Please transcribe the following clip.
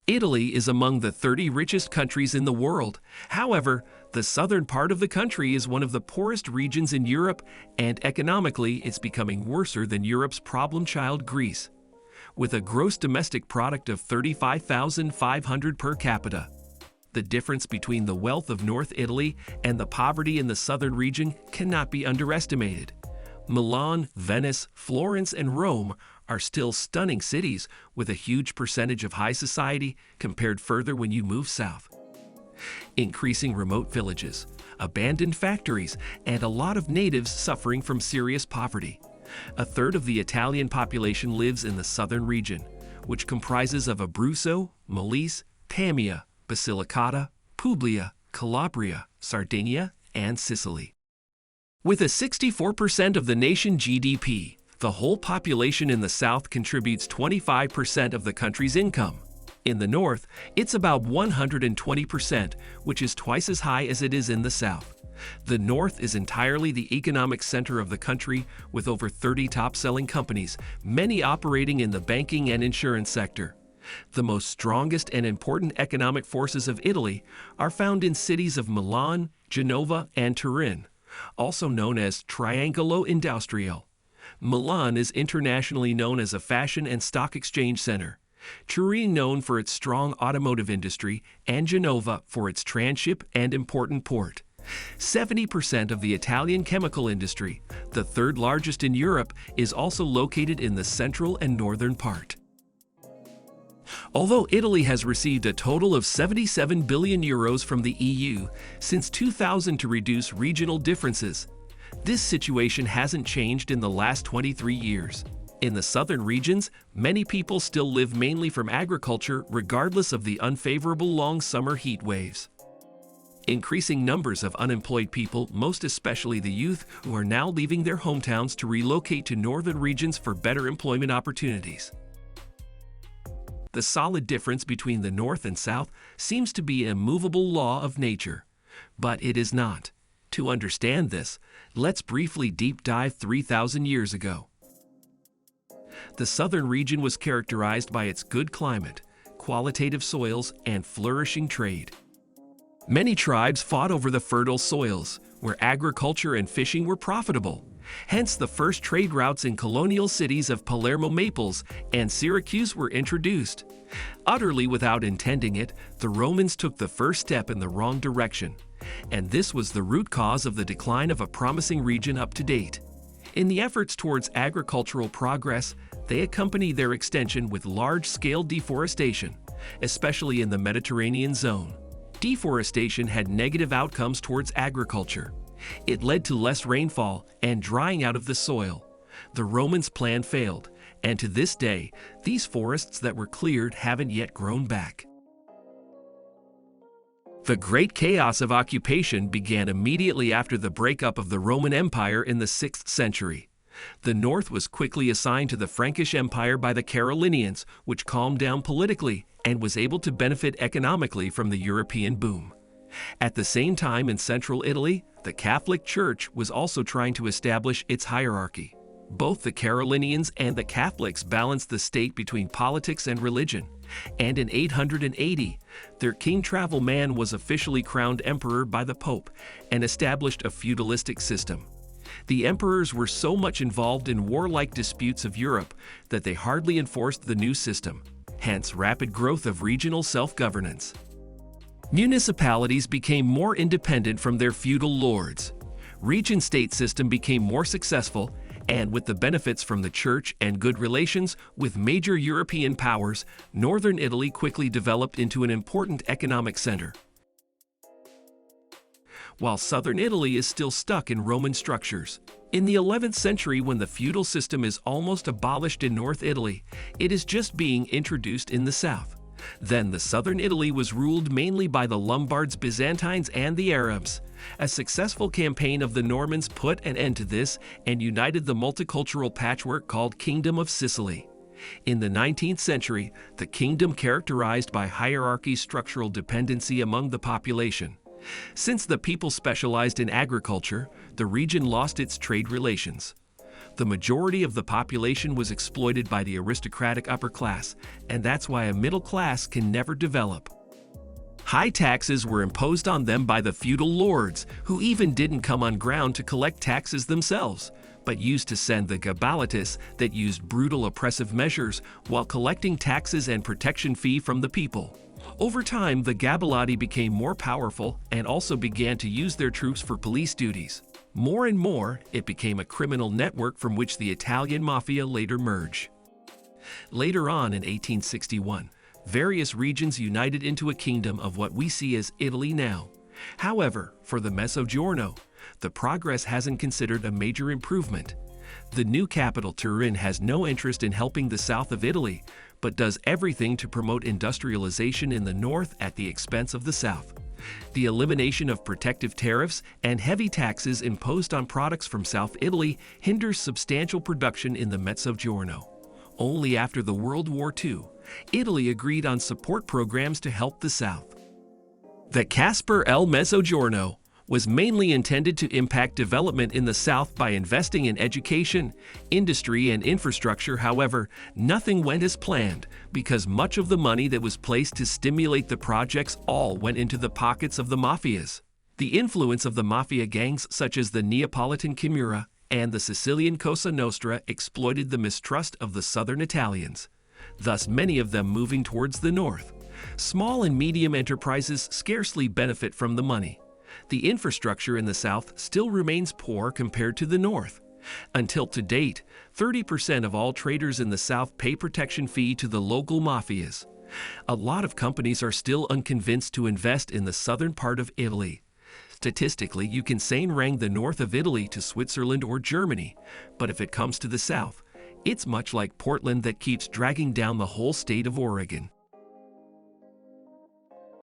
Italy is among the 30 richest countries in the world. However, the southern part of the country is one of the poorest regions in Europe, and economically it's becoming worse than Europe's problem child Greece. With a gross domestic product of 35,500 per capita. The difference between the wealth of North Italy and the poverty in the southern region cannot be underestimated. Milan, Venice, Florence, and Rome are still stunning cities with a huge percentage of high society compared further when you move south. Increasing remote villages, abandoned factories, and a lot of natives suffering from serious poverty. A third of the Italian population lives in the southern region, which comprises of Abruzzo, Malice, Pamia, Basilicata, Puglia, Calabria, Sardinia, and Sicily. With a 64% of the nation GDP, the whole population in the south contributes 25% of the country's income. In the north, it's about 120%, which is twice as high as it is in the south. The north is entirely the economic center of the country, with over 30 top-selling companies, many operating in the banking and insurance sector. The most strongest and important economic forces of Italy are found in cities of Milan, Genova, and Turin, also known as Triangolo Industriale. Milan is internationally known as a fashion and stock exchange center, Turin known for its strong automotive industry, and Genova for its transship and important port. 70% of the Italian chemical industry, the third largest in Europe, is also located in the central and northern part. Although Italy has received a total of 77 billion euros from the EU since 2000 to reduce regional differences, this situation hasn't changed in the last 23 years. In the southern regions, many people still live mainly from agriculture regardless of the unfavorable long summer heat waves. Increasing numbers of unemployed people, most especially the youth, who are now leaving their hometowns to relocate to northern regions for better employment opportunities. The solid difference between the north and south seems to be an immovable law of nature, but it is not. To understand this, let's briefly deep dive 3,000 years ago. The southern region was characterized by its good climate, qualitative soils, and flourishing trade. Many tribes fought over the fertile soils, where agriculture and fishing were profitable. Hence, the first trade routes in colonial cities of Palermo Naples and Syracuse were introduced. Utterly without intending it, the Romans took the first step in the wrong direction, and this was the root cause of the decline of a promising region up to date. In the efforts towards agricultural progress, they accompanied their extension with large-scale deforestation, especially in the Mediterranean zone. Deforestation had negative outcomes towards agriculture. It led to less rainfall and drying out of the soil. The Romans' plan failed, and to this day, these forests that were cleared haven't yet grown back. The Great Chaos of occupation began immediately after the breakup of the Roman Empire in the 6th century. The north was quickly assigned to the Frankish Empire by the Carolingians, which calmed down politically and was able to benefit economically from the European boom. At the same time, in central Italy, the Catholic Church was also trying to establish its hierarchy. Both the Carolingians and the Catholics balanced the state between politics and religion, and in 880, their king Travelman was officially crowned emperor by the Pope and established a feudalistic system. The emperors were so much involved in warlike disputes of Europe that they hardly enforced the new system, hence rapid growth of regional self-governance. Municipalities became more independent from their feudal lords. Region-state system became more successful, and with the benefits from the church and good relations with major European powers, northern Italy quickly developed into an important economic center. While southern Italy is still stuck in Roman structures. In the 11th century, when the feudal system is almost abolished in North Italy, it is just being introduced in the south. Then the southern Italy was ruled mainly by the Lombards, Byzantines, and the Arabs. A successful campaign of the Normans put an end to this and united the multicultural patchwork called Kingdom of Sicily. In the 19th century, the kingdom characterized by hierarchy, structural dependency among the population. Since the people specialized in agriculture, the region lost its trade relations. The majority of the population was exploited by the aristocratic upper class, and that's why a middle class can never develop. High taxes were imposed on them by the feudal lords, who even didn't come on ground to collect taxes themselves, but used to send the gabalitas that used brutal oppressive measures while collecting taxes and protection fee from the people. Over time, the Gabellati became more powerful and also began to use their troops for police duties. More and more, it became a criminal network from which the Italian mafia later merged. Later on in 1861, various regions united into a kingdom of what we see as Italy now. However, for the Mezzogiorno, the progress hasn't considered a major improvement. The new capital, Turin, has no interest in helping the south of Italy, but does everything to promote industrialization in the north at the expense of the south. The elimination of protective tariffs and heavy taxes imposed on products from South Italy hinders substantial production in the Mezzogiorno. Only after the World War II, Italy agreed on support programs to help the South. The Casper El Mezzogiorno was mainly intended to impact development in the South by investing in education, industry, and infrastructure. However, nothing went as planned because much of the money that was placed to stimulate the projects all went into the pockets of the mafias. The influence of the mafia gangs such as the Neapolitan Camorra and the Sicilian Cosa Nostra exploited the mistrust of the southern Italians, thus many of them moving towards the north. Small and medium enterprises scarcely benefit from the money. The infrastructure in the south still remains poor compared to the north. Until to date, 30% of all traders in the south pay protection fee to the local mafias. A lot of companies are still unconvinced to invest in the southern part of Italy. Statistically, you can same rank the north of Italy to Switzerland or Germany, but if it comes to the south, it's much like Portland that keeps dragging down the whole state of Oregon.